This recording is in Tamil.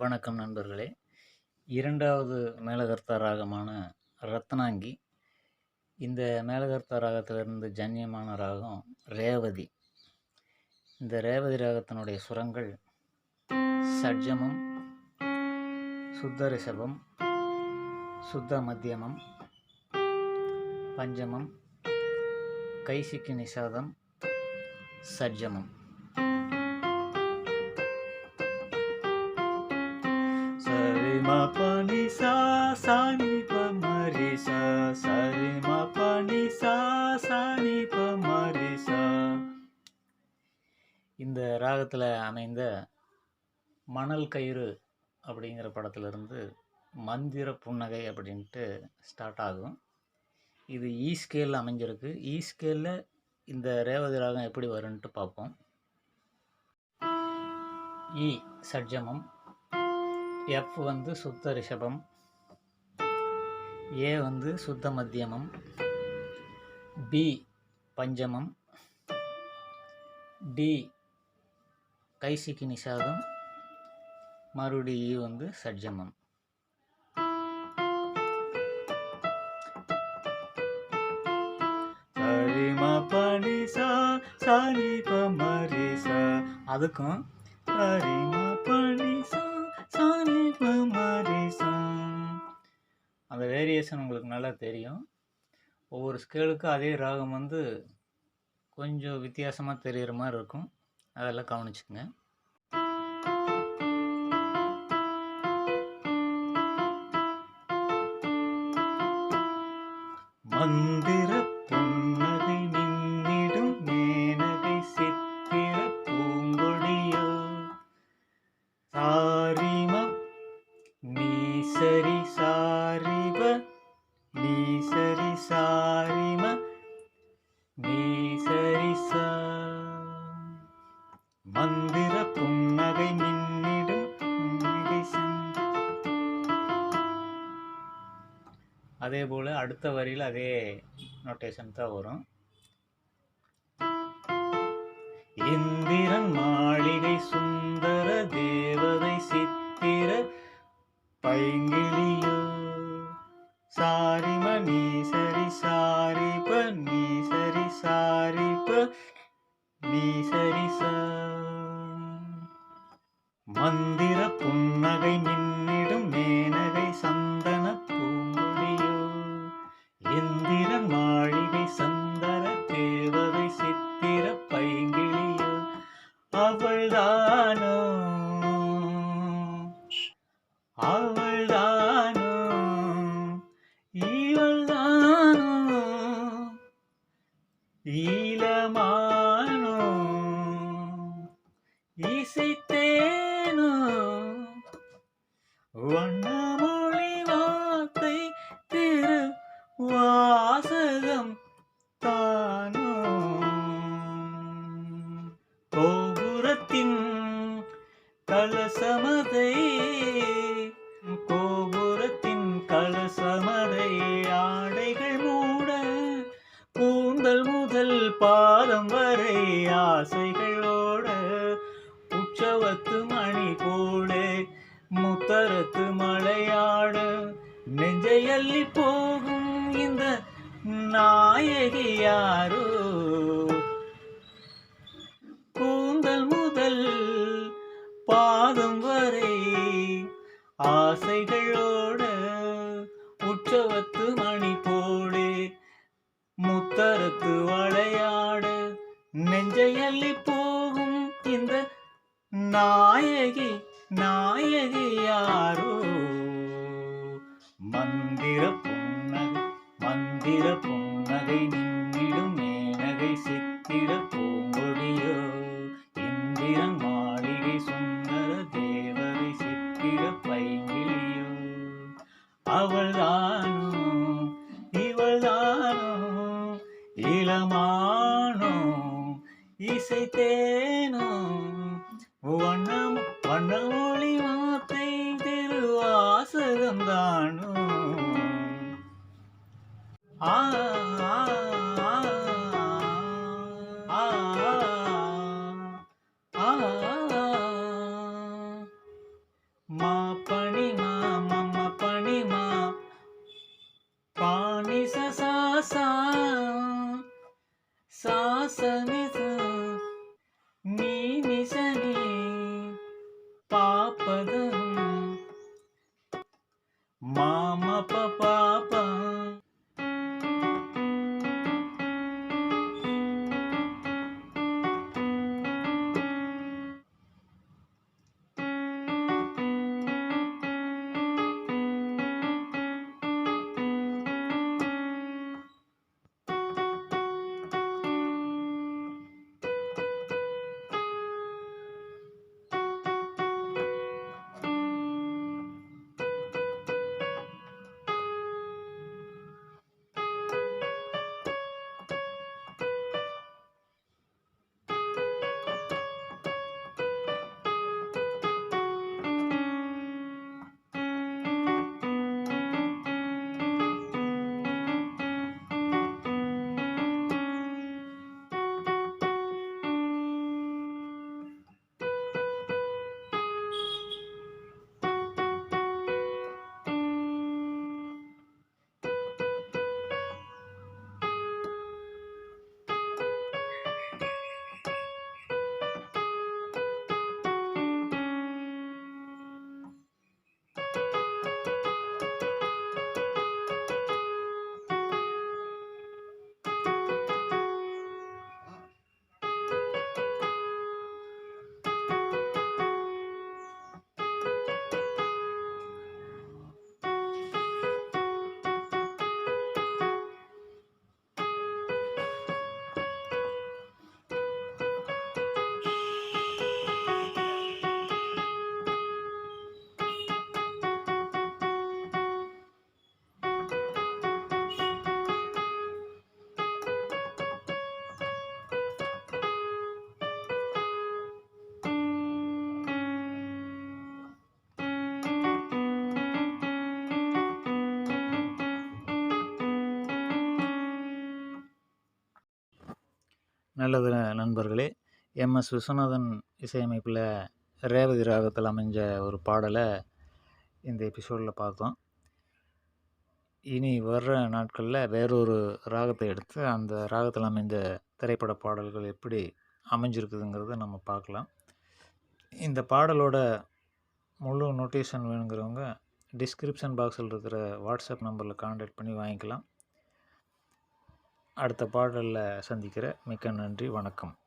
வணக்கம் நண்பர்களே. இரண்டாவது மேலகர்த்தா ராகமான ரத்னாங்கி. இந்த மேலகர்த்தா ராகத்திலிருந்து ஜன்யமான ராகம் ரேவதி. இந்த ரேவதி ராகத்தினுடைய சுரங்கள் சட்ஜமம், சுத்த ரிஷபம், சுத்த மத்தியமம், பஞ்சமம், கைசிக்கி நிஷாதம், சட்ஜமம். சரி ம பனி சா சா நி ப ம ரி சா, சரி ம பனி சா சா நி ப ம ரி சா. இந்த ராகத்தில் அமைந்த மணல் கயிறு அப்படிங்கிற படத்திலிருந்து மந்திர புன்னகை அப்படின்ட்டு ஸ்டார்ட் ஆகும். இது ஈ ஸ்கேலில் அமைஞ்சிருக்கு. ஈ ஸ்கேலில் இந்த ரேவதி ராகம் எப்படி வரும்ன்ட்டு பார்ப்போம். இ சட்ஜமம், எஃப் வந்து சுத்த ரிஷபம், ஏ வந்து சுத்த மத்தியமம், பி பஞ்சமம், டி கைசிக்கி நிஷாதம், மறுபடி இ வந்து சட்ஜமம். சரி ம பனி சா சா நி ப ம ரி சா, அதுக்கும் சரி ம பனி சா சா நி ப ம ரி சா. அந்த வேரியேஷன் உங்களுக்கு நல்லா தெரியும். ஒவ்வொரு ஸ்கேலுக்கும் அதே ராகம் வந்து கொஞ்சம் வித்தியாசமாக தெரிகிற மாதிரி இருக்கும். அதெல்லாம் கவனிச்சுங்க. மந்திர புன்னகை மின்னிடும் மேனகை சித்திர பூங்கொடியோ, சாரிம நீ சரி சாரிப நீ சரி சாரிம நீ சரி சா. மந்திர புன்னகை மின்னிடும் அதே போல் அடுத்த வரியில் அதே நோட்டேஷன் தான் வரும். இந்திரன் மாளிகை சுந்தர தேவதை சித்திர பைங்கிளியோ, சாரிம நீ சரி சாரிப நீ சரி சாரிப நீ சரி சா. மந்திர புன்னகை மின்னிடும் மேனகை சந்தன பூங்கொடியோ, இந்திரன் மாளிகை சந்தர தேவதை சித்திர பைங்கிளியோ, அவள்தானோ அவள்தானோ இவள்தானோ ஈலமானோ இசைத்தேனோ, வண்ணமொழி வார்த்தை திரு வாசகம் தானோ, கோபுரத்தின் கலசமதை கோபுரத்தின் கலசமதை ஆடைகள் மூட, கூந்தல் முதல் பாதம் வரை ஆசைகளோட, உற்சவத்து மணி போல முத்தரத்து மலையாட, நெஞ்சை அள்ளி போகும் இந்த நாயகி யாரோ, கூந்தல் முதல் பாதம் வரை ஆசைகளோட, உற்சவத்து மணி போலே முத்தரத்து வளையாட, நெஞ்சை அள்ளி போகும் இந்த நாயகி நாயகி யாரோ. மந்திர புன்னகை மந்திர புன்னகை நின்னிடும் மேனகை சித்திர பூங்கொடியோ, இந்திரன் மாளிகை சுந்தர தேவதை சித்திர பைங்கிளியோ, அவள்தானோ இவள்தானோ இளமானோ இசைத்தேனோ, வண்ணமொழி வார்த்தை திருவாசகம் தானோ. ஆ ஆ ஆ நல்லது நண்பர்களே. எம்எஸ் விஸ்வநாதன் இசையமைப்பில் ரேவதி ராகத்தில் அமைஞ்ச ஒரு பாடலை இந்த எபிசோடில் பார்த்தோம். இனி வர்ற நாட்களில் வேறொரு ராகத்தை எடுத்து அந்த ராகத்தில் அமைந்த திரைப்பட பாடல்கள் எப்படி அமைஞ்சிருக்குதுங்கிறத நம்ம பார்க்கலாம். இந்த பாடலோட முழு நோட்டேஷன் வேணுங்கிறவங்க டிஸ்கிரிப்ஷன் பாக்ஸில் இருக்கிற வாட்ஸ்அப் நம்பரில் கான்டாக்ட் பண்ணி வாங்கிக்கலாம். அடுத்த பாடலில் சந்திக்கிற மிக்க நன்றி, வணக்கம்.